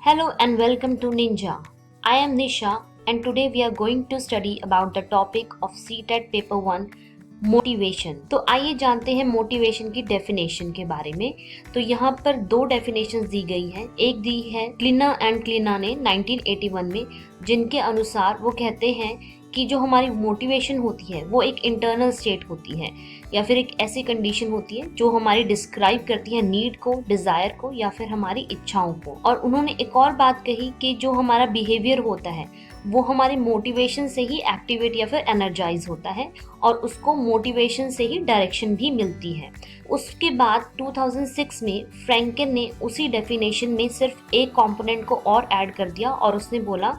Hello and welcome to Ninja. I am Nisha and today we are going to study about the topic of CTET paper 1 motivation. तो आइए जानते हैं motivation की definition के बारे में। तो यहाँ पर दो डेफिनेशंस दी गई हैं। एक दी है क्लिना एंड क्लिना ने 1981 में, जिनके अनुसार वो कहते हैं कि जो हमारी मोटिवेशन होती है वो एक इंटरनल स्टेट होती है या फिर एक ऐसी कंडीशन होती है जो हमारी डिस्क्राइब करती है नीड को, डिजायर को या फिर हमारी इच्छाओं को। और उन्होंने एक और बात कही कि जो हमारा बिहेवियर होता है वो हमारी मोटिवेशन से ही एक्टिवेट या फिर एनर्जाइज होता है और उसको मोटिवेशन से ही डायरेक्शन भी मिलती है। उसके बाद 2006 में फ्रैंकन ने उसी डेफिनेशन में सिर्फ एक कंपोनेंट को और ऐड कर दिया और उसने बोला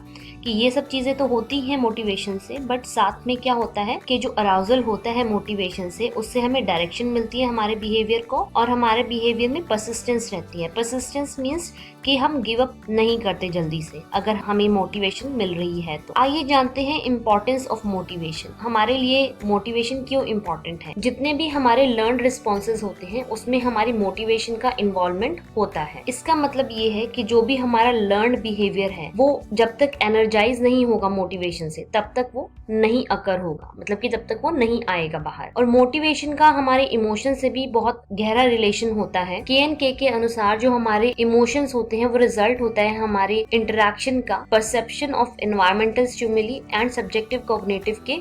कि ये सब चीज़ें तो होती हैं मोटिवेशन से, बट साथ में क्या होता है कि जो अराउजल होता है मोटिवेशन से, उससे हमें डायरेक्शन मिलती है हमारे बिहेवियर को और हमारे बिहेवियर में परसिस्टेंस रहती है। परसिस्टेंस मीन्स कि हम गिव अप नहीं करते जल्दी से अगर हमें मोटिवेशन मिल रही है तो। आइए जानते हैं इम्पोर्टेंस ऑफ मोटिवेशन। हमारे लिए मोटिवेशन क्यों इम्पोर्टेंट है। जितने भी हमारे लर्न रिस्पॉन्सेज होते हैं उसमें हमारी मोटिवेशन का इन्वॉल्वमेंट होता है। इसका मतलब ये है कि जो भी हमारा लर्न बिहेवियर है वो जब तक एनर्जाइज नहीं होगा मोटिवेशन से तब तक वो नहीं अकर होगा, मतलब कि तब तक वो नहीं आएगा बाहर। और मोटिवेशन का हमारे इमोशन से भी बहुत गहरा रिलेशन होता है। KNK के अनुसार जो हमारे इमोशंस होते हैं वो रिजल्ट होता है हमारे इंटरैक्शन का, perception of environmental stimuli and subjective cognitive के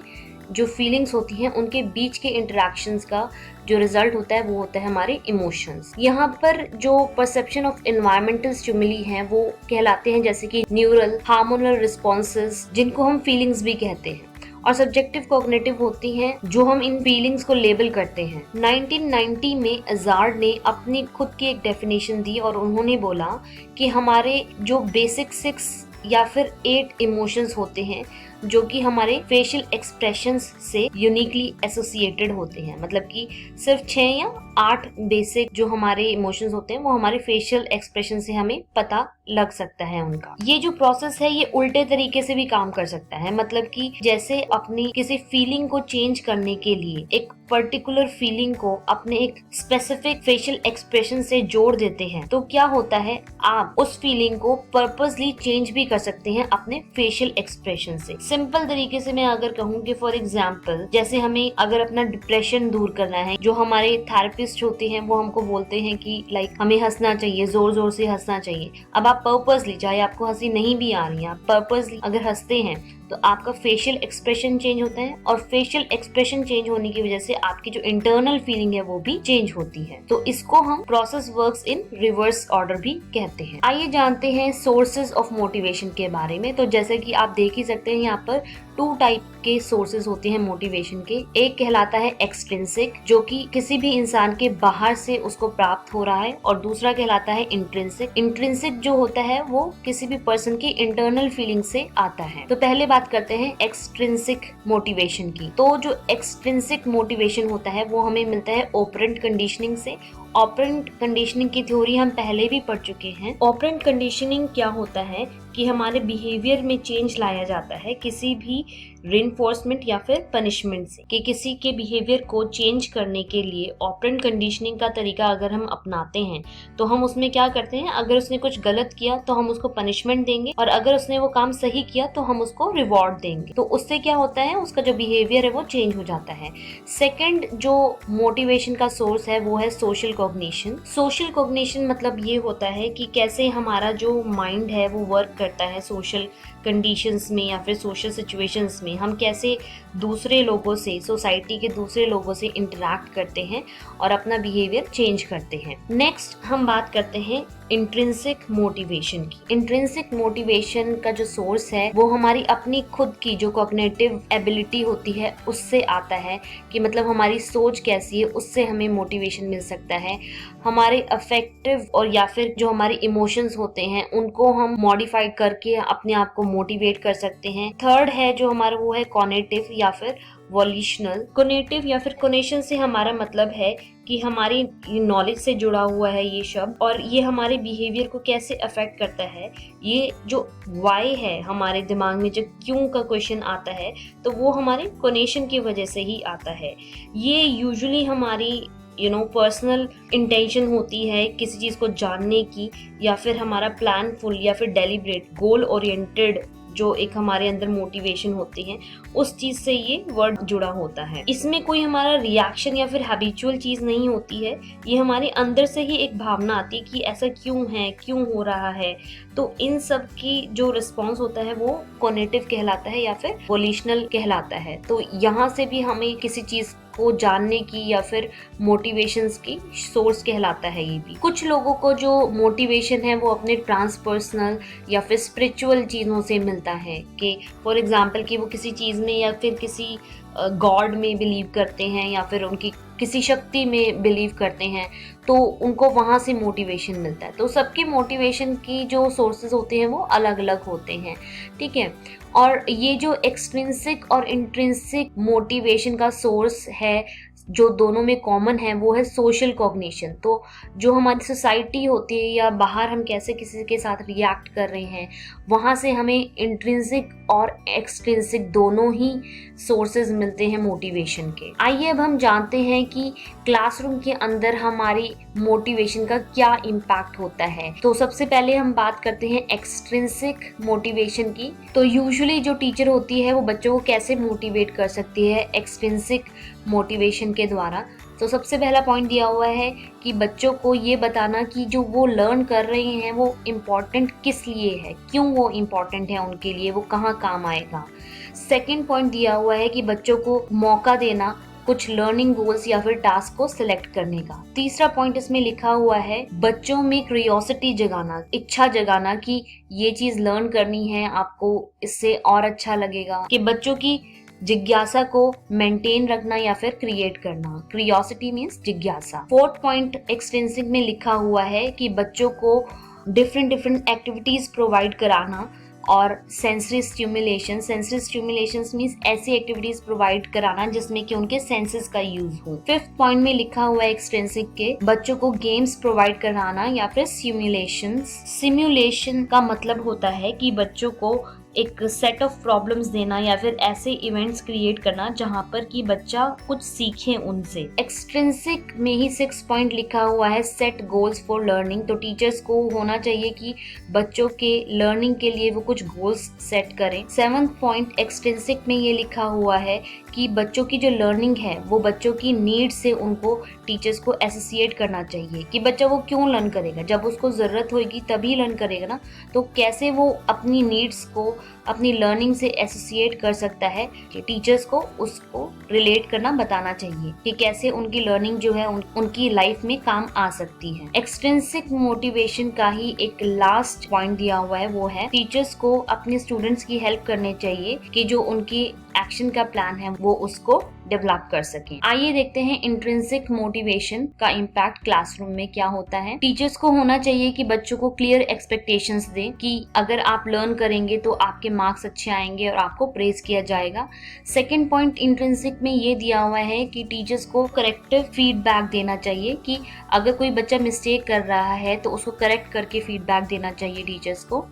जो फीलिंग्स होती हैं उनके बीच के इंटरैक्शंस का जो रिजल्ट होता है वो होता है हमारे इमोशंस। यहाँ पर जो परसेप्शन ऑफ एनवायरमेंटल स्टिमुली हैं वो कहलाते हैं जैसे कि न्यूरल हार्मोनल रिस्पॉन्सेज, जिनको हम फीलिंग्स भी कहते हैं, और सब्जेक्टिव कॉग्निटिव होती हैं जो हम इन फीलिंग्स को लेबल करते हैं। 1990 में अजार्ड ने अपनी खुद की एक डेफिनेशन दी और उन्होंने बोला कि हमारे जो बेसिक 6 या फिर 8 इमोशंस होते हैं जो कि हमारे फेशियल एक्सप्रेशंस से यूनिकली एसोसिएटेड होते हैं, मतलब कि सिर्फ 6 या 8 बेसिक जो हमारे इमोशंस होते हैं वो हमारे फेशियल एक्सप्रेशन से हमें पता लग सकता है उनका। ये जो प्रोसेस है ये उल्टे तरीके से भी काम कर सकता है, मतलब कि जैसे अपनी किसी फीलिंग को चेंज करने के लिए एक पर्टिकुलर फीलिंग को अपने एक स्पेसिफिक फेशियल एक्सप्रेशन से जोड़ देते हैं तो क्या होता है, आप उस फीलिंग को पर्पसली चेंज भी कर सकते हैं अपने फेशियल एक्सप्रेशन से। सिंपल तरीके से मैं अगर कहूँ कि फॉर एग्जाम्पल जैसे हमें अगर अपना डिप्रेशन दूर करना है, जो हमारे थेरेपिस्ट होते हैं वो हमको बोलते हैं कि लाइक हमें हंसना चाहिए, जोर जोर से हंसना चाहिए। अब आप पर्पसली, चाहे आपको हंसी नहीं भी आ रही है, आप पर्पसली अगर हंसते हैं तो आपका फेशियल एक्सप्रेशन चेंज होता है और फेशियल एक्सप्रेशन चेंज होने की वजह से आपकी जो इंटरनल फीलिंग है वो भी चेंज होती है। तो इसको हम process works in reverse order भी कहते हैं। आइए जानते हैं सोर्सेज ऑफ मोटिवेशन के बारे में। तो जैसे कि आप देख ही सकते हैं यहाँ पर 2 टाइप के सोर्सेज होते हैं मोटिवेशन के। एक कहलाता है एक्सट्रिंसिक, जो कि किसी भी इंसान के बाहर से उसको प्राप्त हो रहा है, और दूसरा कहलाता है इंट्रिंसिक। इंट्रिंसिक जो होता है वो किसी भी पर्सन की इंटरनल फीलिंग से आता है। तो पहले बात करते हैं एक्सट्रिंसिक मोटिवेशन की। तो जो एक्सट्रिंसिक मोटिवेशन होता है वो हमें मिलता है ऑपरेंट कंडीशनिंग से। ऑपरेंट कंडीशनिंग की थ्योरी हम पहले भी पढ़ चुके हैं। ऑपरेंट कंडीशनिंग क्या होता है कि हमारे बिहेवियर में चेंज लाया जाता है किसी भी रिइंफोर्समेंट या फिर पनिशमेंट से, कि किसी के बिहेवियर को चेंज करने के लिए ऑपरेंट कंडीशनिंग का तरीका अगर हम अपनाते हैं तो हम उसमें क्या करते हैं, अगर उसने कुछ गलत किया तो हम उसको पनिशमेंट देंगे और अगर उसने वो काम सही किया तो हम उसको रिवॉर्ड देंगे। तो उससे क्या होता है, उसका जो बिहेवियर है वो चेंज हो जाता है। सेकेंड जो मोटिवेशन का सोर्स है वो है सोशल कॉग्निशन। सोशल कॉग्निशन मतलब ये होता है कि कैसे हमारा जो माइंड है वो वर्क करता है सोशल कंडीशंस में या फिर सोशल सिचुएशंस में, हम कैसे दूसरे लोगों से, सोसाइटी के दूसरे लोगों से इंटरैक्ट करते हैं और अपना बिहेवियर चेंज करते हैं। नेक्स्ट हम बात करते हैं इंट्रिंसिक मोटिवेशन की। इंट्रिंसिक मोटिवेशन का जो सोर्स है वो हमारी अपनी खुद की जो कॉग्निटिव एबिलिटी होती है उससे आता है, कि मतलब हमारी सोच कैसी है उससे हमें मोटिवेशन मिल सकता है। हमारे अफेक्टिव और या फिर जो हमारे इमोशंस होते हैं उनको हम मॉडिफाई करके अपने आप को मोटिवेट कर सकते हैं। थर्ड है जो हमारा वो है कॉग्निटिव या फिर वॉल्यूशनल। कोनेटिव या फिर कोनेशन से हमारा मतलब है कि हमारी नॉलेज से जुड़ा हुआ है ये शब्द, और ये हमारे बिहेवियर को कैसे अफेक्ट करता है। ये जो वाई है हमारे दिमाग में, जब क्यों का क्वेश्चन आता है तो वो हमारे कोनेशन की वजह से ही आता है। ये यूजुअली हमारी पर्सनल इंटेंशन होती है किसी चीज़ को जानने की, या फिर हमारा प्लानफुल या फिर डेलिब्रेट गोल ओरिएंटेड जो एक हमारे अंदर मोटिवेशन होती है, उस चीज़ से ये वर्ड जुड़ा होता है। इसमें कोई हमारा रिएक्शन या फिर हैबिचुअल चीज़ नहीं होती है, ये हमारे अंदर से ही एक भावना आती है कि ऐसा क्यों है, क्यों हो रहा है। तो इन सब की जो रिस्पॉन्स होता है वो कॉग्निटिव कहलाता है या फिर वोल्यूशनल कहलाता है। तो यहाँ से भी हमें किसी चीज़ को जानने की या फिर मोटिवेशंस की सोर्स कहलाता है ये भी। कुछ लोगों को जो मोटिवेशन है वो अपने ट्रांसपर्सनल या फिर स्पिरिचुअल चीज़ों से मिलता है, कि फॉर एग्जांपल कि वो किसी चीज़ में या फिर किसी गॉड में बिलीव करते हैं या फिर उनकी किसी शक्ति में बिलीव करते हैं, तो उनको वहाँ से मोटिवेशन मिलता है। तो सबके मोटिवेशन की जो सोर्सेज होते हैं वो अलग अलग होते हैं, ठीक है। और ये जो एक्सट्रिंसिक और इंट्रिंसिक मोटिवेशन का सोर्स है जो दोनों में कॉमन है वो है सोशल कॉग्निशन। तो जो हमारी सोसाइटी होती है या बाहर हम कैसे किसी के साथ रिएक्ट कर रहे हैं, वहाँ से हमें इंट्रिंसिक और एक्सट्रिंसिक दोनों ही सोर्सेज मिलते हैं मोटिवेशन के। आइए अब हम जानते हैं कि क्लासरूम के अंदर हमारी मोटिवेशन का क्या इम्पैक्ट होता है। तो सबसे पहले हम बात करते हैं एक्सट्रिंसिक मोटिवेशन की। तो यूजुअली जो टीचर होती है वो बच्चों को कैसे मोटिवेट कर सकती है एक्सट्रिंसिक मोटिवेशन के द्वारा। तो सबसे पहला पॉइंट दिया हुआ है कि बच्चों को ये बताना कि जो वो लर्न कर रहे हैं वो इम्पॉर्टेंट किस लिए है, क्यों वो इम्पॉर्टेंट है उनके लिए, वो कहाँ काम आएगा। सेकंड पॉइंट दिया हुआ है कि बच्चों को मौका देना कुछ लर्निंग गोल्स या फिर टास्क को सिलेक्ट करने का। तीसरा पॉइंट इसमें लिखा हुआ है बच्चों में क्यूरियोसिटी जगाना, इच्छा जगाना कि ये चीज लर्न करनी है, आपको इससे और अच्छा लगेगा, कि बच्चों की जिज्ञासा को मेंटेन रखना या फिर क्रिएट करना। क्यूरियोसिटी मीन्स जिज्ञासा। फोर्थ पॉइंट एक्सटेंसिव में लिखा हुआ है कि बच्चों को डिफरेंट एक्टिविटीज प्रोवाइड कराना और सेंसरी स्टिमुलेशन मीन्स ऐसी एक्टिविटीज प्रोवाइड कराना जिसमें कि उनके सेंसेस का यूज हो। फिफ्थ पॉइंट में लिखा हुआ है एक्सटेंसिव के बच्चों को गेम्स प्रोवाइड कराना या फिर सिम्युलेशन का मतलब होता है कि बच्चों को एक सेट ऑफ प्रॉब्लम्स देना या फिर ऐसे इवेंट्स क्रिएट करना जहां पर कि बच्चा कुछ सीखे उनसे। एक्सट्रिंसिक में ही 6 पॉइंट लिखा हुआ है सेट गोल्स फॉर लर्निंग। तो टीचर्स को होना चाहिए कि बच्चों के लर्निंग के लिए वो कुछ गोल्स सेट करें। 7th पॉइंट एक्सट्रिंसिक में ये लिखा हुआ है कि बच्चों की जो लर्निंग है वो बच्चों की नीड से उनको टीचर्स को एसोसिएट करना चाहिए कि बच्चा वो क्यों लर्न करेगा, जब उसको जरूरत होगी तभी लर्न करेगा ना। तो कैसे वो अपनी नीड्स को अपनी लर्निंग से एसोसिएट कर सकता है, कि टीचर्स को उसको रिलेट करना बताना चाहिए कि कैसे उनकी लर्निंग जो है उनकी लाइफ में काम आ सकती है। एक्सट्रिंसिक मोटिवेशन का ही एक लास्ट पॉइंट दिया हुआ है, वो है टीचर्स को अपने स्टूडेंट्स की हेल्प करनी चाहिए कि जो उनकी एक्शन का प्लान है वो उसको डेवलप कर सकें। आइए देखते हैं इंट्रिंसिक मोटिवेशन का इम्पैक्ट क्लासरूम में क्या होता है। टीचर्स को होना चाहिए कि बच्चों को क्लियर एक्सपेक्टेशंस दें कि अगर आप लर्न करेंगे तो आपके मार्क्स अच्छे आएंगे और आपको प्रेज किया जाएगा। सेकंड पॉइंट इंट्रिंसिक में ये दिया हुआ है कि टीचर्स को करेक्टिव फीडबैक देना चाहिए, कि अगर कोई बच्चा मिस्टेक कर रहा है तो उसको करेक्ट करके फीडबैक देना चाहिए टीचर्स को।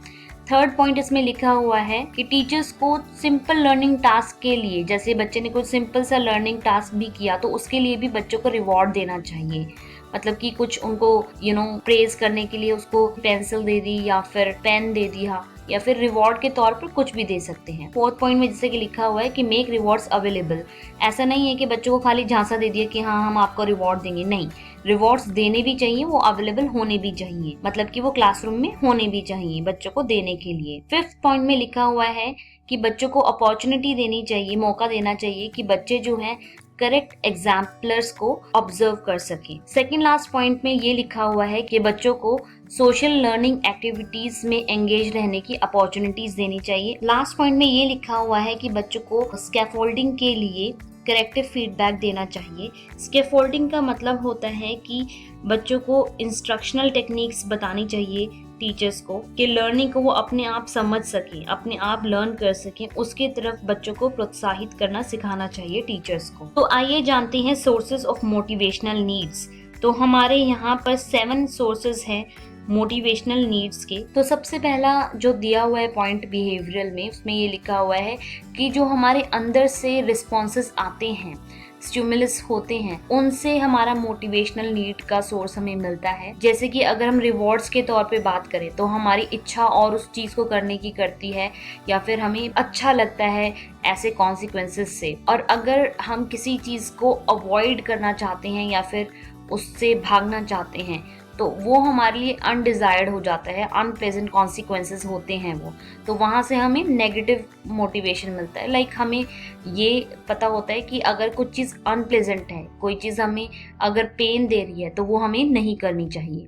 थर्ड पॉइंट इसमें लिखा हुआ है कि टीचर्स को सिंपल लर्निंग टास्क के लिए, जैसे बच्चे ने कुछ सिंपल सा लर्निंग टास्क भी किया तो उसके लिए भी बच्चों को रिवॉर्ड देना चाहिए। मतलब कि कुछ उनको प्रेज करने के लिए उसको पेंसिल दे दी या फिर पेन दे दिया या फिर रिवॉर्ड के तौर पर कुछ भी दे सकते हैं। फोर्थ पॉइंट में जैसे कि लिखा हुआ है कि मेक रिवॉर्ड्स अवेलेबल। ऐसा नहीं है कि बच्चों को खाली झांसा दे दिया कि हाँ हम आपको रिवॉर्ड देंगे, नहीं, रिवॉर्ड्स देने भी चाहिए, वो अवेलेबल होने भी चाहिए, मतलब कि वो क्लासरूम में होने भी चाहिए बच्चों को देने के लिए। फिफ्थ पॉइंट में लिखा हुआ है कि बच्चों को अपॉर्चुनिटी देनी चाहिए, मौका देना चाहिए कि बच्चे जो हैं करेक्ट एग्जाम्पलर्स को ऑब्जर्व कर सकें। सेकेंड लास्ट पॉइंट में ये लिखा हुआ है कि बच्चों को सोशल लर्निंग एक्टिविटीज में एंगेज रहने की अपॉर्चुनिटीज देनी चाहिए। लास्ट पॉइंट में ये लिखा हुआ है कि बच्चों को स्कैफोल्डिंग के लिए करेक्टिव फीडबैक देना चाहिए। स्कैफोल्डिंग का मतलब होता है कि बच्चों को इंस्ट्रक्शनल टेक्निक्स बतानी चाहिए टीचर्स को, कि लर्निंग को वो अपने आप समझ सकें, अपने आप लर्न कर सकें, उसके तरफ बच्चों को प्रोत्साहित करना सिखाना चाहिए टीचर्स को। तो आइए जानते हैं सोर्सेज ऑफ मोटिवेशनल नीड्स। तो हमारे यहाँ पर 7 सोर्सेज हैं मोटिवेशनल नीड्स के। तो सबसे पहला जो दिया हुआ है पॉइंट बिहेवियरल में, उसमें ये लिखा हुआ है कि जो हमारे अंदर से रिस्पॉन्सेस आते हैं, स्टिमुलस होते हैं उनसे हमारा मोटिवेशनल नीड का सोर्स हमें मिलता है। जैसे कि अगर हम रिवॉर्ड्स के तौर पे बात करें तो हमारी इच्छा और उस चीज को करने की करती है, या फिर हमें अच्छा लगता है ऐसे कॉन्सिक्वेंसेस से। और अगर हम किसी चीज को अवॉइड करना चाहते हैं या फिर उससे भागना चाहते हैं तो वो हमारे लिए अनडिजायर्ड हो जाता है, अनप्लेजेंट कॉन्सिक्वेंसेस होते हैं वो, तो वहाँ से हमें नेगेटिव मोटिवेशन मिलता है। लाइक हमें ये पता होता है कि अगर कुछ चीज़ अनप्लेजेंट है, कोई चीज़ हमें अगर पेन दे रही है तो वो हमें नहीं करनी चाहिए।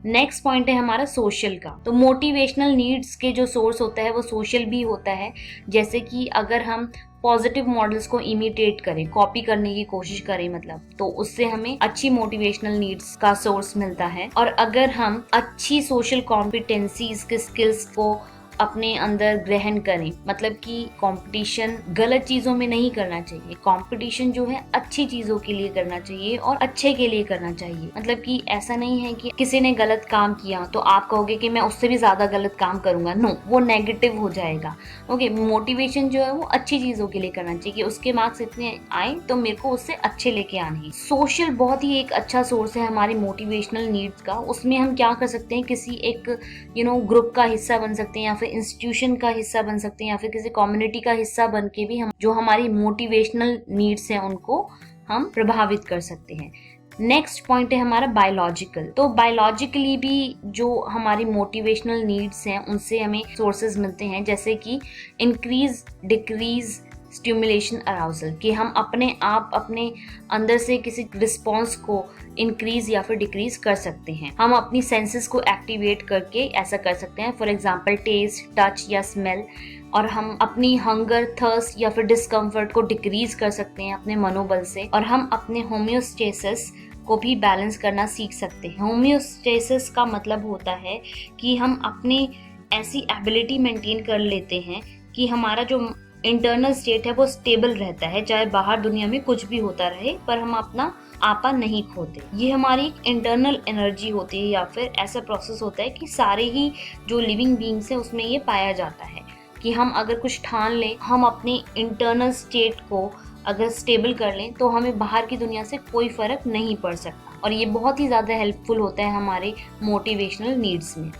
नेक्स्ट पॉइंट है हमारा सोशल का। तो मोटिवेशनल नीड्स के जो सोर्स होता है वो सोशल भी होता है। जैसे कि अगर हम पॉजिटिव मॉडल्स को इमिटेट करें, कॉपी करने की कोशिश करें मतलब, तो उससे हमें अच्छी मोटिवेशनल नीड्स का सोर्स मिलता है। और अगर हम अच्छी सोशल कॉम्पिटेंसीज के स्किल्स को अपने अंदर ग्रहण करें, मतलब कि कंपटीशन गलत चीज़ों में नहीं करना चाहिए, कंपटीशन जो है अच्छी चीज़ों के लिए करना चाहिए और अच्छे के लिए करना चाहिए। मतलब कि ऐसा नहीं है कि किसी ने गलत काम किया तो आप कहोगे कि मैं उससे भी ज़्यादा गलत काम करूंगा, नो, वो नेगेटिव हो जाएगा। ओके, मोटिवेशन जो है वो अच्छी चीज़ों के लिए करना चाहिए कि उसके मार्क्स इतने आए तो मेरे को उससे अच्छे लेके आने हैं। सोशल बहुत ही एक अच्छा सोर्स है हमारी मोटिवेशनल नीड्स का। उसमें हम क्या कर सकते हैं, किसी एक ग्रुप का हिस्सा बन सकते हैं या फिर इंस्टीट्यूशन का हिस्सा बन सकते हैं या फिर किसी कम्युनिटी का हिस्सा बन के भी हम जो हमारी मोटिवेशनल नीड्स हैं उनको हम प्रभावित कर सकते हैं। नेक्स्ट पॉइंट है हमारा बायोलॉजिकल। तो बायोलॉजिकली भी जो हमारी मोटिवेशनल नीड्स हैं उनसे हमें सोर्सेज मिलते हैं, जैसे कि इंक्रीज, डिक्रीज, स्टिमुलेशन, अराउजल, कि हम अपने आप अपने अंदर से किसी रिस्पॉन्स को इंक्रीज या फिर डिक्रीज कर सकते हैं। हम अपनी सेंसेस को एक्टिवेट करके ऐसा कर सकते हैं, फॉर एग्जांपल टेस्ट, टच या स्मेल। और हम अपनी हंगर, थर्स्ट या फिर डिस्कम्फर्ट को डिक्रीज कर सकते हैं अपने मनोबल से। और हम अपने होम्योस्टेसिस को भी बैलेंस करना सीख सकते हैं। होम्योस्टेसिस का मतलब होता है कि हम अपनी ऐसी एबिलिटी मेंटेन कर लेते हैं कि हमारा जो इंटरनल स्टेट है वो स्टेबल रहता है, चाहे बाहर दुनिया में कुछ भी होता रहे, पर हम अपना आपा नहीं खोते। ये हमारी इंटरनल एनर्जी होती है या फिर ऐसा प्रोसेस होता है कि सारे ही जो लिविंग बीइंग्स है उसमें ये पाया जाता है कि हम अगर कुछ ठान लें, हम अपने इंटरनल स्टेट को अगर स्टेबल कर लें तो हमें बाहर की दुनिया से कोई फर्क नहीं पड़ सकता। और ये बहुत ही ज़्यादा हेल्पफुल होता है हमारे मोटिवेशनल नीड्स में।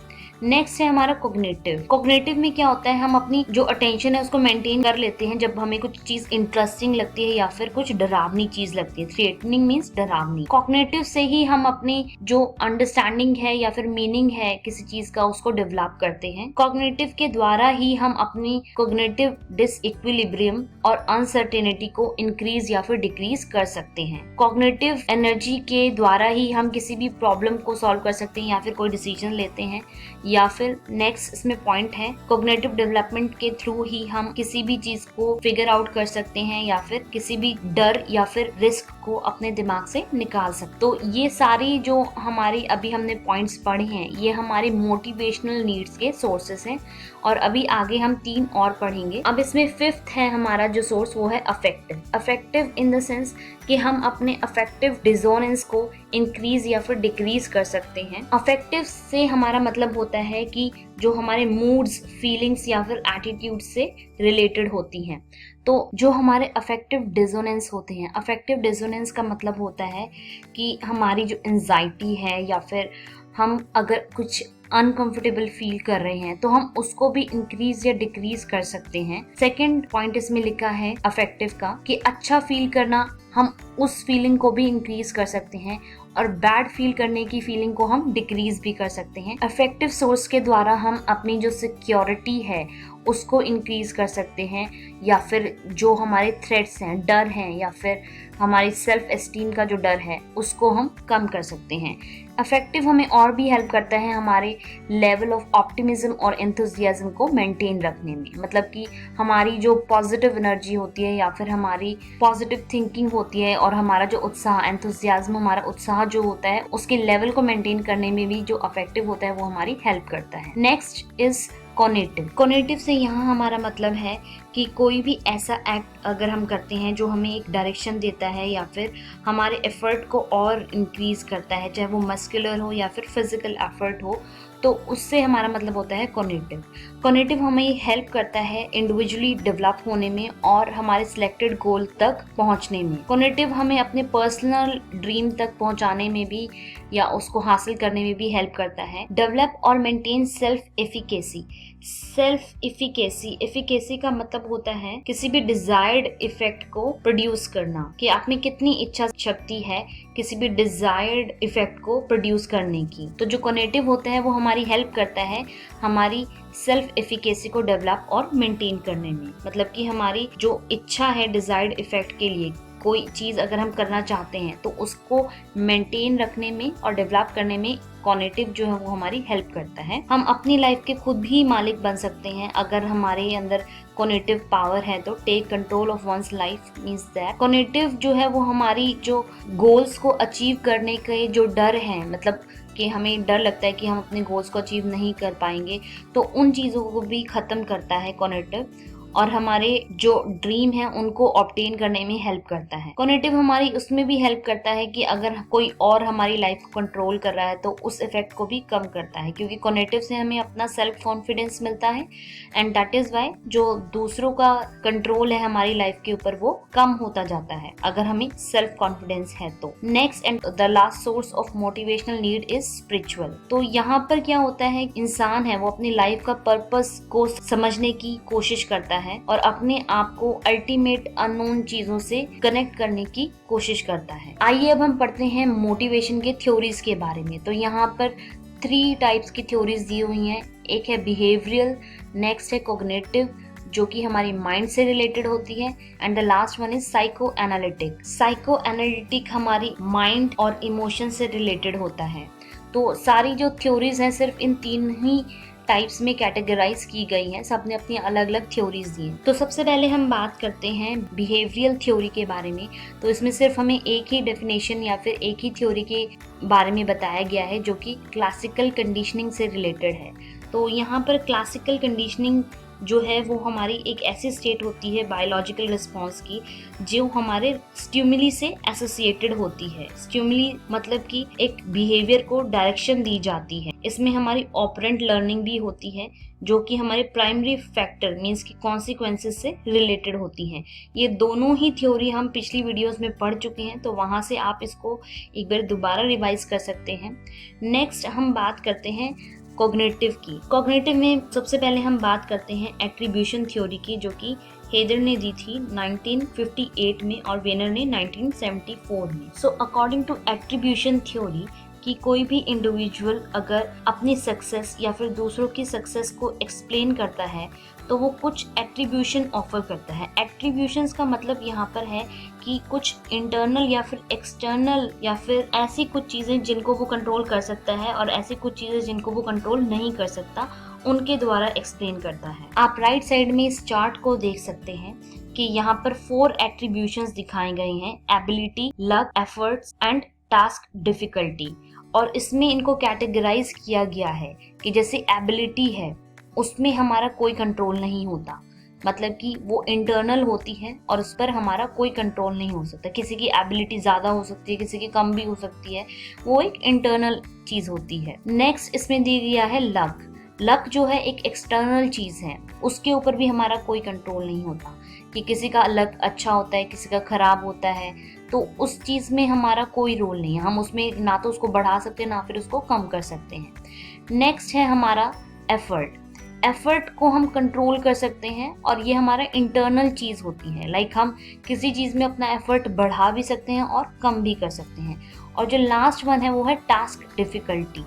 नेक्स्ट है हमारा कोग्निटिव। कोग्निटिव में क्या होता है, हम अपनी जो अटेंशन है उसको मेंटेन कर लेते हैं जब हमें कुछ चीज इंटरेस्टिंग लगती है या फिर कुछ डरावनी चीज लगती है। थ्रेटनिंग मीन्स डरावनी। कोग्निटिव से ही हम अपनी जो अंडरस्टैंडिंग है या फिर मीनिंग है किसी चीज का उसको डेवलप करते हैं। कोग्निटिव के द्वारा ही हम अपनी कोग्निटिव डिसइक्विलिब्रियम और अनसर्टेनिटी को इंक्रीज या फिर डिक्रीज कर सकते हैं। कोग्निटिव एनर्जी के द्वारा ही हम किसी भी प्रॉब्लम को सॉल्व कर सकते हैं या फिर कोई डिसीजन लेते हैं। या फिर नेक्स्ट इसमें पॉइंट है, कोग्निटिव डेवलपमेंट के थ्रू ही हम किसी भी चीज को फिगर आउट कर सकते हैं या फिर किसी भी डर या फिर रिस्क को अपने दिमाग से निकाल सकते। तो ये सारी जो हमारी अभी हमने पॉइंट्स पढ़े हैं ये हमारी मोटिवेशनल नीड्स के सोर्सेस हैं। और अभी आगे हम 3 और पढ़ेंगे। अब इसमें 5th है हमारा जो सोर्स वो है affective. Affective in the sense कि हम अपने अफेक्टिव डिसोनेंस को इंक्रीज या फिर डिक्रीज कर सकते हैं। अफेक्टिव से हमारा मतलब होता है कि जो हमारे मूड्स, फीलिंग्स या फिर एटीट्यूड से रिलेटेड होती हैं। तो जो हमारे अफेक्टिव डिसोनेंस होते हैं, अफेक्टिव डिसोनेंस का मतलब होता है कि हमारी जो एंजाइटी है या फिर हम अगर कुछ अनकंफर्टेबल फील कर रहे हैं तो हम उसको भी इंक्रीज या डिक्रीज कर सकते हैं। सेकंड पॉइंट इसमें लिखा है अफेक्टिव का कि अच्छा फील करना, हम उस फीलिंग को भी इंक्रीज कर सकते हैं और बैड फील करने की फीलिंग को हम डिक्रीज भी कर सकते हैं। अफेक्टिव सोर्स के द्वारा हम अपनी जो सिक्योरिटी है उसको इंक्रीज कर सकते हैं या फिर जो हमारे थ्रेट्स हैं, डर हैं या फिर हमारी सेल्फ एस्टीम का जो डर है उसको हम कम कर सकते हैं। अफेक्टिव हमें और भी हेल्प करता है हमारे लेवल ऑफ ऑप्टिमिज्म और एंथुजियाज्म को मेंटेन रखने में। मतलब कि हमारी जो पॉजिटिव एनर्जी होती है या फिर हमारी पॉजिटिव थिंकिंग होती है और हमारा जो उत्साह, एंथुजियाज्म, हमारा उत्साह जो होता है उसके लेवल को मेंटेन करने में भी जो अफेक्टिव होता है वो हमारी हेल्प करता है। Next is cognitive. कॉग्निटिव से यहाँ हमारा मतलब है कि कोई भी ऐसा एक्ट अगर हम करते हैं जो हमें एक डायरेक्शन देता है या फिर हमारे एफर्ट को और इंक्रीज करता है, चाहे वो मस्कुलर हो या फिर फिजिकल एफर्ट हो, तो उससे हमारा मतलब होता है कॉग्निटिव। कॉग्निटिव हमें हेल्प करता है इंडिविजुअली डेवलप होने में और हमारे सिलेक्टेड गोल तक पहुंचने में। कॉग्निटिव हमें अपने पर्सनल ड्रीम तक पहुंचाने में भी या उसको हासिल करने में भी हेल्प करता है। डेवलप और maintain self efficacy. Self efficacy का मतलब होता है किसी भी डिजायर्ड इफेक्ट को प्रोड्यूस करना, कि आप में कितनी इच्छा शक्ति है किसी भी डिजायर्ड इफेक्ट को प्रोड्यूस करने की। तो जो कॉग्निटिव होता है वो हमारी हेल्प करता है हमारी सेल्फ एफिकेसी को डेवलप और मेंटेन करने में। मतलब कि हमारी जो इच्छा है डिजायर्ड इफेक्ट के लिए, कोई चीज़ अगर हम करना चाहते हैं तो उसको मेंटेन रखने में और डेवलप करने में कॉग्निटिव जो है वो हमारी हेल्प करता है। हम अपनी लाइफ के खुद भी मालिक बन सकते हैं अगर हमारे अंदर कॉग्निटिव पावर है तो। Take control of one's life means that cognitive जो है वो हमारी जो गोल्स को अचीव करने के जो डर है, मतलब कि हमें डर लगता है कि हम अपने गोल्स को अचीव नहीं कर पाएंगे, तो उन चीज़ों को भी ख़त्म करता है कॉग्निटिव, और हमारे जो ड्रीम है उनको ऑब्टेन करने में हेल्प करता है। कॉग्निटिव हमारी उसमें भी हेल्प करता है कि अगर कोई और हमारी लाइफ को कंट्रोल कर रहा है तो उस इफेक्ट को भी कम करता है, क्योंकि कॉग्निटिव से हमें अपना सेल्फ कॉन्फिडेंस मिलता है एंड दैट इज वाई जो दूसरों का कंट्रोल है हमारी लाइफ के ऊपर वो कम होता जाता है अगर हमें सेल्फ कॉन्फिडेंस है तो। Next and the last source of motivational need is spiritual. तो यहाँ पर क्या होता है, इंसान है वो अपनी लाइफ का पर्पस को समझने की कोशिश करता है और अपने आप को अल्टीमेट अननोन चीजों से कनेक्ट करने की कोशिश करता है। आइए अब हम पढ़ते हैं मोटिवेशन के थ्योरीज के बारे में। तो यहाँ पर 3 टाइप्स की थ्योरीज दी हुई हैं। एक है बिहेवियरल, नेक्स्ट है कॉग्निटिव जो कि हमारी माइंड से रिलेटेड होती है, and the last one is psycho analytic. Psycho analytic हमारी माइंड और इमोशन से रिलेटेड होता है। तो सारी जो थ्योरीज हैं सिर्फ इन 3 ही टाइप्स में कैटेगराइज की गई हैं, सबने अपनी अलग अलग थ्योरीज दी हैं। तो सबसे पहले हम बात करते हैं बिहेवियरल थ्योरी के बारे में। तो इसमें सिर्फ हमें एक ही डेफिनेशन या फिर एक ही थ्योरी के बारे में बताया गया है जो कि क्लासिकल कंडीशनिंग से रिलेटेड है। तो यहाँ पर क्लासिकल कंडीशनिंग जो है वो हमारी एक ऐसी स्टेट होती है बायोलॉजिकल रिस्पॉन्स की जो हमारे स्टिमुली से एसोसिएटेड होती है। स्टिमुली मतलब कि एक बिहेवियर को डायरेक्शन दी जाती है। इसमें हमारी ऑपरेंट लर्निंग भी होती है जो कि हमारे प्राइमरी फैक्टर मींस की कॉन्सिक्वेंसेस से रिलेटेड होती हैं। ये दोनों ही थ्योरी हम पिछली वीडियोस में पढ़ चुके हैं, तो वहाँ से आप इसको एक बार दोबारा रिवाइज कर सकते हैं। नेक्स्ट हम बात करते हैं कॉग्निटिव की। कॉग्निटिव में सबसे पहले हम बात करते हैं एट्रीब्यूशन थ्योरी की, जो कि हेदर ने दी थी 1958 में और वेनर ने 1974 में। So according to attribution theory कि कोई भी इंडिविजुअल अगर अपनी सक्सेस या फिर दूसरों की सक्सेस को एक्सप्लेन करता है तो वो कुछ एट्रीब्यूशन ऑफर करता है। एट्रीब्यूशंस का मतलब यहाँ पर है कि कुछ इंटरनल या फिर एक्सटर्नल या फिर ऐसी कुछ चीज़ें जिनको वो कंट्रोल कर सकता है और ऐसी कुछ चीज़ें जिनको वो कंट्रोल नहीं कर सकता, उनके द्वारा एक्सप्लेन करता है। आप राइट साइड में इस चार्ट को देख सकते हैं कि यहाँ पर 4 एट्रीब्यूशंस दिखाए गए हैं, ability, luck, efforts and task difficulty. और इसमें इनको कैटेगराइज किया गया है कि जैसे एबिलिटी है उसमें हमारा कोई कंट्रोल नहीं होता, मतलब कि वो इंटरनल होती है और उस पर हमारा कोई कंट्रोल नहीं हो सकता। किसी की एबिलिटी ज़्यादा हो सकती है, किसी की कम भी हो सकती है, वो एक इंटरनल चीज़ होती है। नेक्स्ट इसमें दिया गया है लक। लक जो है एक एक्सटर्नल चीज़ है, उसके ऊपर भी हमारा कोई कंट्रोल नहीं होता कि किसी का लक अच्छा होता है किसी का खराब होता है, तो उस चीज़ में हमारा कोई रोल नहीं है। हम उसमें ना तो उसको बढ़ा सकते हैं ना फिर उसको कम कर सकते हैं। नेक्स्ट है हमारा एफर्ट। एफर्ट को हम कंट्रोल कर सकते हैं और ये हमारा इंटरनल चीज़ होती है। लाइक हम किसी चीज़ में अपना एफर्ट बढ़ा भी सकते हैं और कम भी कर सकते हैं। और जो लास्ट वन है वो है टास्क डिफिकल्टी।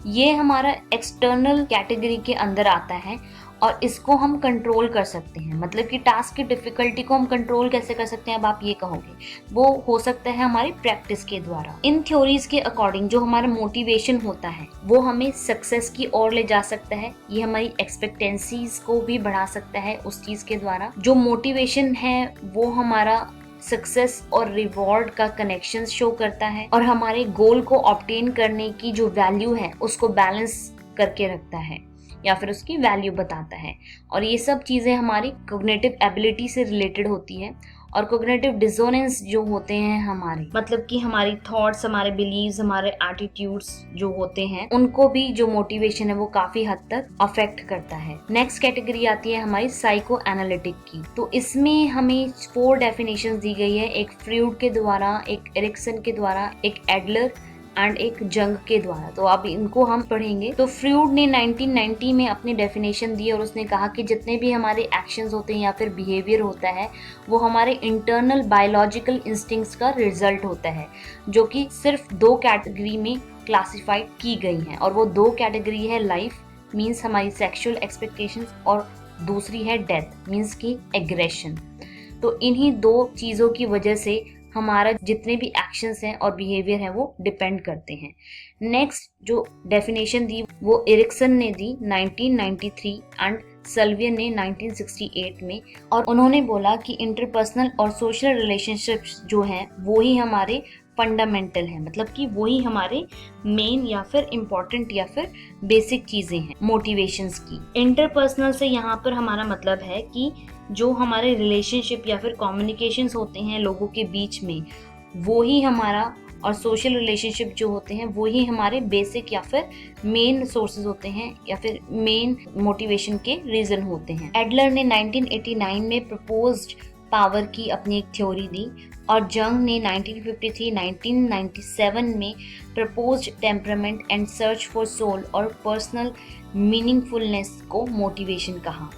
ये हमारा एक्सटर्नल कैटेगरी के अंदर आता है और इसको हम कंट्रोल कर सकते हैं। मतलब कि टास्क की डिफिकल्टी को हम कंट्रोल कैसे कर सकते हैं, अब आप ये कहोगे, वो हो सकता है हमारी प्रैक्टिस के द्वारा। इन थ्योरीज के अकॉर्डिंग जो हमारा मोटिवेशन होता है वो हमें सक्सेस की ओर ले जा सकता है। ये हमारी एक्सपेक्टेंसीज को भी बढ़ा सकता है उस चीज के द्वारा। जो मोटिवेशन है वो हमारा सक्सेस और रिवॉर्ड का कनेक्शन शो करता है और हमारे गोल को ऑब्टेन करने की जो वैल्यू है उसको बैलेंस करके रखता है या फिर उसकी वैल्यू बताता है। और ये सब चीज़ें हमारी कॉग्निटिव एबिलिटी से रिलेटेड होती है और कोग्निटिव डिसोनेंस जो होते हैं हमारे, मतलब कि हमारी थॉट्स, हमारे बिलीव्स, हमारे एटीट्यूड्स जो होते हैं, उनको भी जो मोटिवेशन है वो काफी हद तक अफेक्ट करता है। नेक्स्ट कैटेगरी आती है हमारी साइको एनालिटिक की। तो इसमें हमें 4 डेफिनेशंस दी गई है, एक फ्रूड के द्वारा, एक एरिक्सन के द्वारा, एक एडलर एंड एक जंग के द्वारा। तो अब इनको हम पढ़ेंगे। तो फ्रूड ने 1990 में अपनी डेफिनेशन दी और उसने कहा कि जितने भी हमारे एक्शंस होते हैं या फिर बिहेवियर होता है वो हमारे इंटरनल बायोलॉजिकल इंस्टिंक्ट्स का रिजल्ट होता है, जो कि सिर्फ 2 कैटेगरी में क्लासिफाइड की गई हैं। और वो 2 कैटेगरी है, लाइफ मीन्स हमारी सेक्सुअल एक्सपेक्टेशंस, और दूसरी है डेथ मीन्स की एग्रेशन। तो इन्हीं 2 चीज़ों की वजह से हमारा जितने भी एक्शंस हैं और बिहेवियर हैं वो डिपेंड करते हैं। नेक्स्ट जो डेफिनेशन दी वो एरिक्सन ने दी 1993 एंड सल्वियन ने 1968 में, और उन्होंने बोला कि इंटरपर्सनल और सोशल रिलेशनशिप्स जो हैं वो ही हमारे फंडामेंटल है, मतलब कि वही हमारे मेन या फिर इम्पोर्टेंट या फिर बेसिक चीजें हैं मोटिवेशंस की। इंटरपर्सनल से यहाँ पर हमारा मतलब है कि जो हमारे रिलेशनशिप या फिर कम्युनिकेशंस होते हैं लोगों के बीच में, वो ही हमारा, और सोशल रिलेशनशिप जो होते हैं वो ही हमारे बेसिक या फिर मेन सोर्सेज होते हैं या फिर मेन मोटिवेशन के रीजन होते हैं। एडलर ने 1989 में प्रपोज्ड पावर की अपनी एक थ्योरी दी, और जंग ने 1953-1997 में proposed temperament and search for soul और पर्सनल मीनिंगफुलनेस को मोटिवेशन कहा।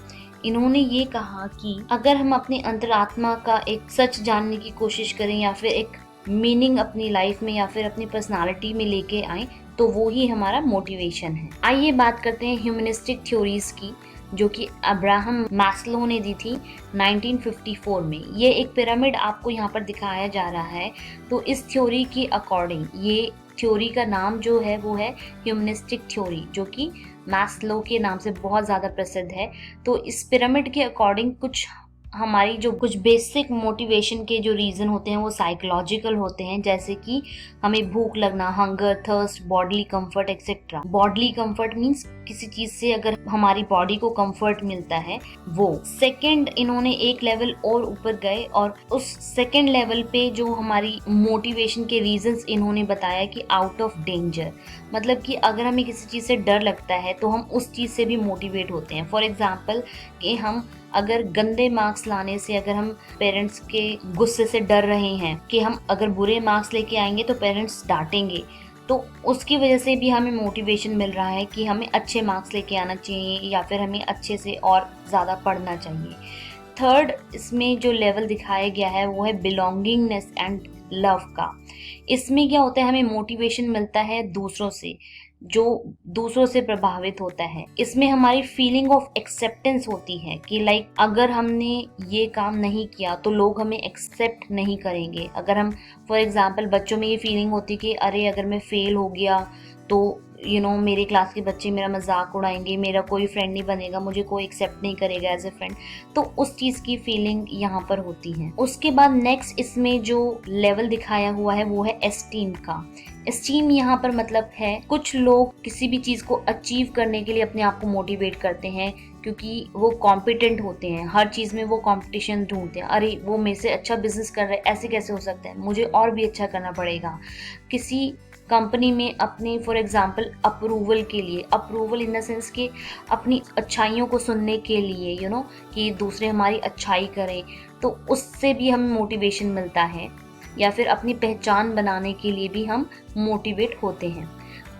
इन्होंने ये कहा कि अगर हम अपनी अंतरात्मा का एक सच जानने की कोशिश करें या फिर एक मीनिंग अपनी लाइफ में या फिर अपनी पर्सनालिटी में लेके आए, तो वो ही हमारा मोटिवेशन है। आइए बात करते हैं ह्यूमनिस्टिक थ्योरीज की, जो कि अब्राहम मैस्लो ने दी थी 1954 में। ये एक पिरामिड आपको यहाँ पर दिखाया जा रहा है। तो इस थ्योरी की अकॉर्डिंग, ये थ्योरी का नाम जो है वो है ह्यूमनिस्टिक थ्योरी, जो कि मैस्लो के नाम से बहुत ज़्यादा प्रसिद्ध है। तो इस पिरामिड के अकॉर्डिंग हमारी जो कुछ बेसिक मोटिवेशन के जो रीज़न होते हैं वो साइकोलॉजिकल होते हैं, जैसे कि हमें भूख लगना, hunger, thirst, bodily comfort etcetera. Bodily comfort means किसी चीज़ से अगर हमारी बॉडी को कंफर्ट मिलता है वो। सेकंड, इन्होंने एक लेवल और ऊपर गए और उस सेकंड लेवल पे जो हमारी मोटिवेशन के रीजंस इन्होंने बताया कि आउट ऑफ डेंजर, मतलब कि अगर हमें किसी चीज़ से डर लगता है तो हम उस चीज़ से भी मोटिवेट होते हैं। फॉर एग्जाम्पल कि हम अगर गंदे मार्क्स लाने से, अगर हम पेरेंट्स के गुस्से से डर रहे हैं कि हम अगर बुरे मार्क्स लेके आएंगे तो पेरेंट्स डांटेंगे, तो उसकी वजह से भी हमें मोटिवेशन मिल रहा है कि हमें अच्छे मार्क्स लेके आना चाहिए या फिर हमें अच्छे से और ज़्यादा पढ़ना चाहिए। थर्ड, इसमें जो लेवल दिखाया गया है वो है बिलोंगिंगनेस एंड लव का। इसमें क्या होता है, हमें मोटिवेशन मिलता है दूसरों से, जो दूसरों से प्रभावित होता है। इसमें हमारी फीलिंग ऑफ एक्सेप्टेंस होती है कि लाइक अगर हमने ये काम नहीं किया तो लोग हमें एक्सेप्ट नहीं करेंगे। अगर हम फॉर एग्जांपल बच्चों में ये फीलिंग होती है कि अरे अगर मैं फेल हो गया तो मेरे क्लास के बच्चे मेरा मजाक उड़ाएंगे, मेरा कोई फ्रेंड नहीं बनेगा, मुझे कोई एक्सेप्ट नहीं करेगा एज ए फ्रेंड। तो उस चीज़ की फीलिंग यहाँ पर होती है। उसके बाद नेक्स्ट इसमें जो लेवल दिखाया हुआ है वो है एस्टीम का। एस्टीम यहाँ पर मतलब है कुछ लोग किसी भी चीज़ को अचीव करने के लिए अपने आप को मोटिवेट करते हैं क्योंकि वो कॉम्पिटेंट होते हैं, हर चीज़ में वो कंपटीशन ढूंढते हैं। अरे वो मेरे से अच्छा बिजनेस कर रहे हैं, ऐसे कैसे हो सकता है, मुझे और भी अच्छा करना पड़ेगा। किसी कंपनी में अपने फॉर एग्जांपल अप्रूवल के लिए, अप्रूवल इन द सेंस कि अपनी अच्छाइयों को सुनने के लिए कि दूसरे हमारी अच्छाई करें, तो उससे भी हमें मोटिवेशन मिलता है। या फिर अपनी पहचान बनाने के लिए भी हम मोटिवेट होते हैं।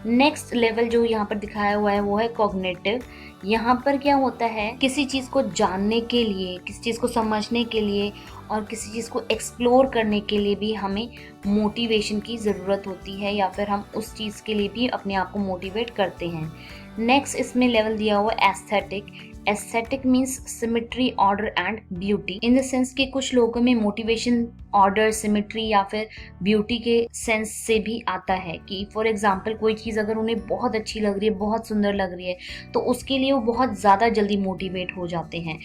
नेक्स्ट लेवल जो यहाँ पर दिखाया हुआ है वो है कॉग्निटिव। यहाँ पर क्या होता है, किसी चीज़ को जानने के लिए, किसी चीज़ को समझने के लिए और किसी चीज़ को एक्सप्लोर करने के लिए भी हमें मोटिवेशन की ज़रूरत होती है, या फिर हम उस चीज़ के लिए भी अपने आप को मोटिवेट करते हैं। नेक्स्ट इसमें लेवल दिया हुआ है aesthetic. Aesthetic means symmetry, order and beauty, in the sense कि कुछ लोगों में मोटिवेशन ऑर्डर, सिमेट्री या फिर ब्यूटी के सेंस से भी आता है कि फॉर एग्जांपल कोई चीज़ अगर उन्हें बहुत अच्छी लग रही है, बहुत सुंदर लग रही है, तो उसके लिए वो बहुत ज़्यादा जल्दी मोटिवेट हो जाते हैं।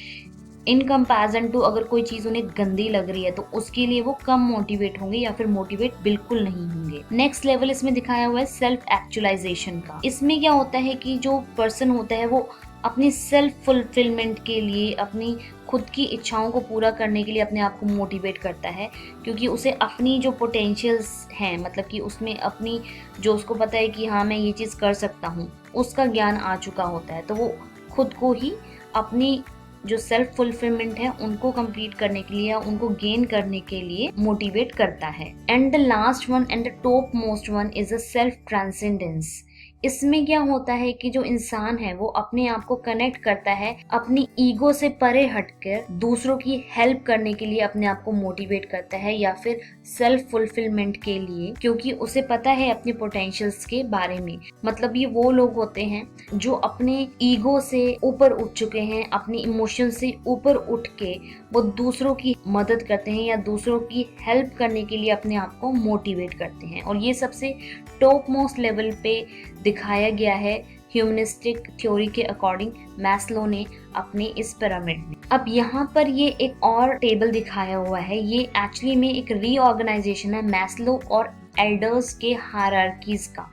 इन कंपैरिजन टू अगर कोई चीज़ उन्हें गंदी लग रही है तो उसके लिए वो कम मोटिवेट होंगे या फिर मोटिवेट बिल्कुल नहीं होंगे। नेक्स्ट लेवल इसमें दिखाया हुआ है सेल्फ एक्चुअलाइजेशन का। इसमें क्या होता है कि जो पर्सन होता है वो अपनी सेल्फ फुलफिलमेंट के लिए, अपनी खुद की इच्छाओं को पूरा करने के लिए अपने आप को मोटिवेट करता है, क्योंकि उसे अपनी जो पोटेंशियल्स हैं, मतलब कि उसमें अपनी जो उसको पता है कि हाँ मैं ये चीज़ कर सकता हूँ, उसका ज्ञान आ चुका होता है, तो वो खुद को ही अपनी जो सेल्फ फुलफिलमेंट है उनको कंप्लीट करने के लिए या उनको गेन करने के लिए मोटिवेट करता है। And the last one and the top most one is a self transcendence. इसमें क्या होता है कि जो इंसान है वो अपने आप को कनेक्ट करता है, अपनी ईगो से परे हटकर दूसरों की हेल्प करने के लिए अपने आप को मोटिवेट करता है, या फिर सेल्फ फुलफिलमेंट के लिए, क्योंकि उसे पता है अपने पोटेंशियल्स के बारे में। मतलब ये वो लोग होते हैं जो अपने ईगो से ऊपर उठ चुके हैं, अपनी इमोशन से ऊपर उठ के वो दूसरों की मदद करते हैं या दूसरों की हेल्प करने के लिए अपने आप को मोटिवेट करते हैं। और ये सबसे टॉप मोस्ट लेवल पे दिखाया गया है ह्यूमनिस्टिक थ्योरी के अकॉर्डिंग मैस्लो ने अपने इस पिरामिड में। अब यहाँ पर ये एक और टेबल दिखाया हुआ है, ये एक्चुअली में एक रीऑर्गेनाइजेशन है मैस्लो और एल्डर्स के हायरार्कीज का।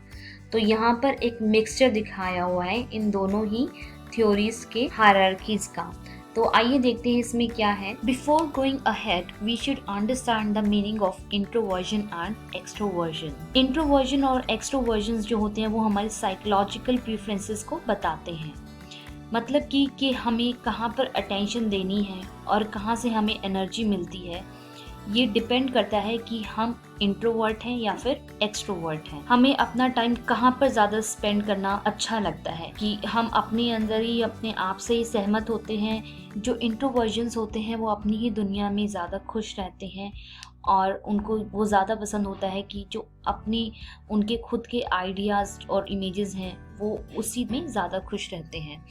तो यहाँ पर एक मिक्सचर दिखाया हुआ है इन दोनों ही थ्योरीज के हायरार्कीज का। तो आइए देखते हैं इसमें क्या है। Before going ahead we should understand the meaning of introversion and extroversion. Introversion और एक्सट्रोवर्जन जो होते हैं वो हमारे साइकोलॉजिकल प्रेफरेंसेस को बताते हैं, मतलब कि हमें कहाँ पर अटेंशन देनी है और कहाँ से हमें एनर्जी मिलती है। ये डिपेंड करता है कि हम इंट्रोवर्ट हैं या फिर एक्सट्रोवर्ट हैं। हमें अपना टाइम कहाँ पर ज़्यादा स्पेंड करना अच्छा लगता है, कि हम अपने अंदर ही अपने आप से ही सहमत होते हैं। जो इंट्रोवर्जन्स होते हैं वो अपनी ही दुनिया में ज़्यादा खुश रहते हैं और उनको वो ज़्यादा पसंद होता है कि जो अपनी उनके खुद के आइडियाज़ और इमेजेस हैं वो उसी में ज़्यादा खुश रहते हैं।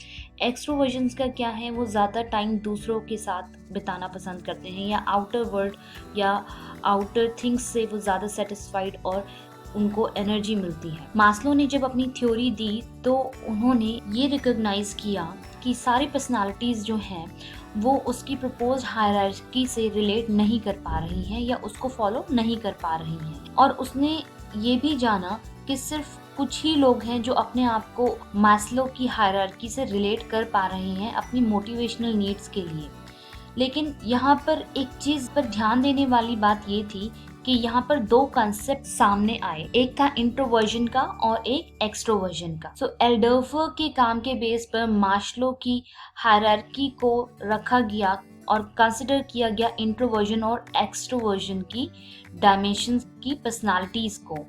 एक्सट्रोवर्जन्स का क्या है, वो ज़्यादा टाइम दूसरों के साथ बिताना पसंद करते हैं या आउटर वर्ल्ड या आउटर थिंग्स से वो ज़्यादा सेटिस्फाइड और उनको एनर्जी मिलती है। मास्लो ने जब अपनी थ्योरी दी तो उन्होंने ये रिकॉग्नाइज किया कि सारी पर्सनालिटीज़ जो हैं वो उसकी प्रपोज हायरार्की से रिलेट नहीं कर पा रही हैं या उसको फॉलो नहीं कर पा रही हैं। और उसने ये भी जाना कि सिर्फ कुछ ही लोग हैं जो अपने आप को मास्लो की हायरार्की से रिलेट कर पा रहे हैं अपनी मोटिवेशनल नीड्स के लिए। लेकिन यहाँ पर एक चीज़ पर ध्यान देने वाली बात ये थी कि यहाँ पर दो कॉन्सेप्ट सामने आए, एक था इंट्रोवर्जन का और एक एक्सट्रोवर्जन का। सो एल्डर्फर के काम के बेस पर मास्लो की हायरार्की को रखा गया और कंसिडर किया गया इंट्रोवर्जन और एक्सट्रोवर्जन की डायमेंशंस की पर्सनालिटीज को,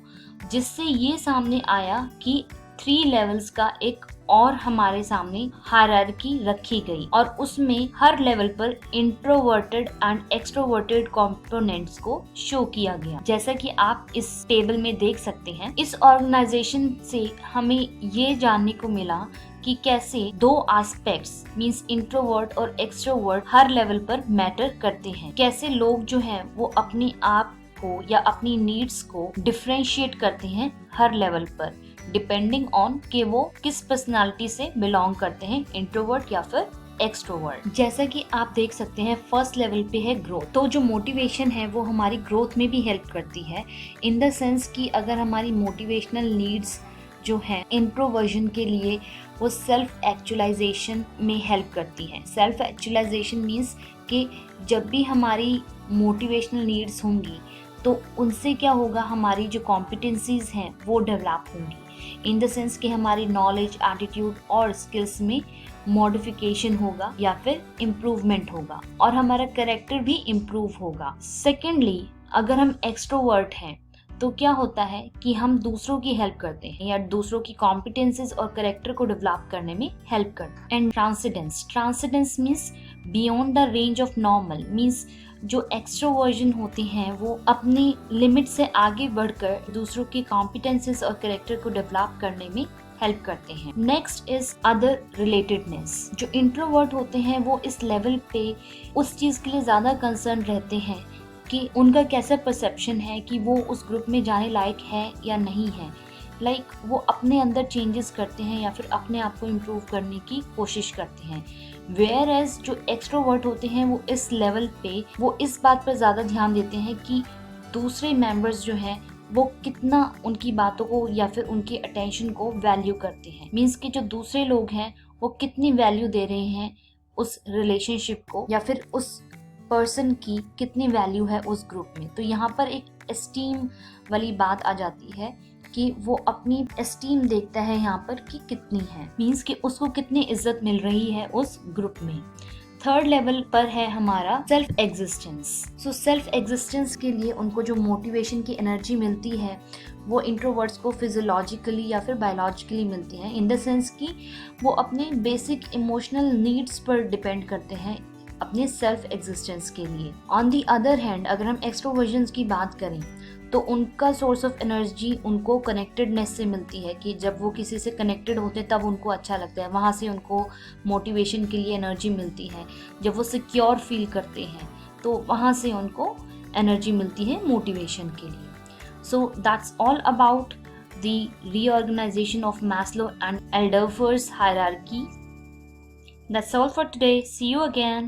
जिससे ये सामने आया कि 3 लेवल्स का एक और हमारे सामने हायरार्की रखी गई और उसमें हर लेवल पर इंट्रोवर्टेड एंड एक्सट्रोवर्टेड कंपोनेंट्स को शो किया गया, जैसा कि आप इस टेबल में देख सकते हैं। इस ऑर्गेनाइजेशन से हमें ये जानने को मिला कि कैसे दो एस्पेक्ट्स मींस इंट्रोवर्ट और एक्सट्रोवर्ट हर लेवल पर मैटर करते हैं, कैसे लोग जो हैं वो अपने आप को या अपनी नीड्स को डिफरेंशिएट करते हैं हर लेवल पर, डिपेंडिंग ऑन कि वो किस पर्सनालिटी से बिलोंग करते हैं, इंट्रोवर्ट या फिर एक्सट्रोवर्ट। जैसा कि आप देख सकते हैं फर्स्ट लेवल पे है ग्रोथ। तो जो मोटिवेशन है वो हमारी ग्रोथ में भी हेल्प करती है, इन द सेंस कि अगर हमारी मोटिवेशनल नीड्स जो है इंट्रोवर्जन के लिए वो सेल्फ एक्चुअलाइजेशन में हेल्प करती है। सेल्फ एक्चुअलाइजेशन मीन्स कि जब भी हमारी मोटिवेशनल नीड्स होंगी तो उनसे क्या होगा, हमारी जो कॉम्पिटेंसीज हैं वो डेवलप होंगी, इन द सेंस कि हमारी नॉलेज, एटीट्यूड और स्किल्स में मॉडिफिकेशन होगा या फिर इम्प्रूवमेंट होगा और हमारा कैरेक्टर भी इम्प्रूव होगा। सेकेंडली, अगर हम एक्सट्रोवर्ट हैं तो क्या होता है कि हम दूसरों की हेल्प करते हैं या दूसरों की कॉम्पिटेंसीज और कैरेक्टर को डेवलप करने में हेल्प करते हैं। And transcendence means beyond the range of normal, means जो एक्सट्रोवर्जन होते हैं वो अपनी लिमिट से आगे बढ़कर दूसरों की कॉम्पिटेंसीज और कैरेक्टर को डेवलप करने में हेल्प करते हैं। Next is other relatedness. जो इंट्रोवर्ट होते हैं वो इस लेवल पे उस चीज़ के लिए ज़्यादा कंसर्न रहते हैं कि उनका कैसा परसेप्शन है कि वो उस ग्रुप में जाने लायक है या नहीं है। लाइक वो अपने अंदर चेंजेस करते हैं या फिर अपने आप को इम्प्रूव करने की कोशिश करते हैं। वेयर एज जो एक्सट्रोवर्ट होते हैं वो इस लेवल पे वो इस बात पर ज़्यादा ध्यान देते हैं कि दूसरे मेंबर्स जो हैं वो कितना उनकी बातों को या फिर उनके अटेंशन को वैल्यू करते हैं। मीन्स कि जो दूसरे लोग हैं वो कितनी वैल्यू दे रहे हैं उस रिलेशनशिप को या फिर उस पर्सन की कितनी वैल्यू है उस ग्रुप में। तो यहाँ पर एक एस्टीम वाली बात आ जाती है कि वो अपनी एस्टीम देखता है यहाँ पर कि कितनी है, मीन्स कि उसको कितनी इज्जत मिल रही है उस ग्रुप में। थर्ड लेवल पर है हमारा self existence. So self existence के लिए उनको जो मोटिवेशन की एनर्जी मिलती है वो इंट्रोवर्ट्स को फिजियोलॉजिकली या फिर बायोलॉजिकली मिलती है, इन द सेंस कि वो अपने बेसिक इमोशनल नीड्स पर डिपेंड करते हैं अपने सेल्फ एग्जिस्टेंस के लिए। ऑन दी अदर हैंड अगर हम एक्सट्रोवर्जन्स की बात करें तो उनका सोर्स ऑफ एनर्जी उनको कनेक्टेडनेस से मिलती है कि जब वो किसी से कनेक्टेड होते हैं तब उनको अच्छा लगता है, वहाँ से उनको मोटिवेशन के लिए एनर्जी मिलती है। जब वो सिक्योर फील करते हैं तो वहाँ से उनको एनर्जी मिलती है मोटिवेशन के लिए। So that's all about the reorganisation of Maslow and Alderfer's hierarchy. That's all for today. See you again.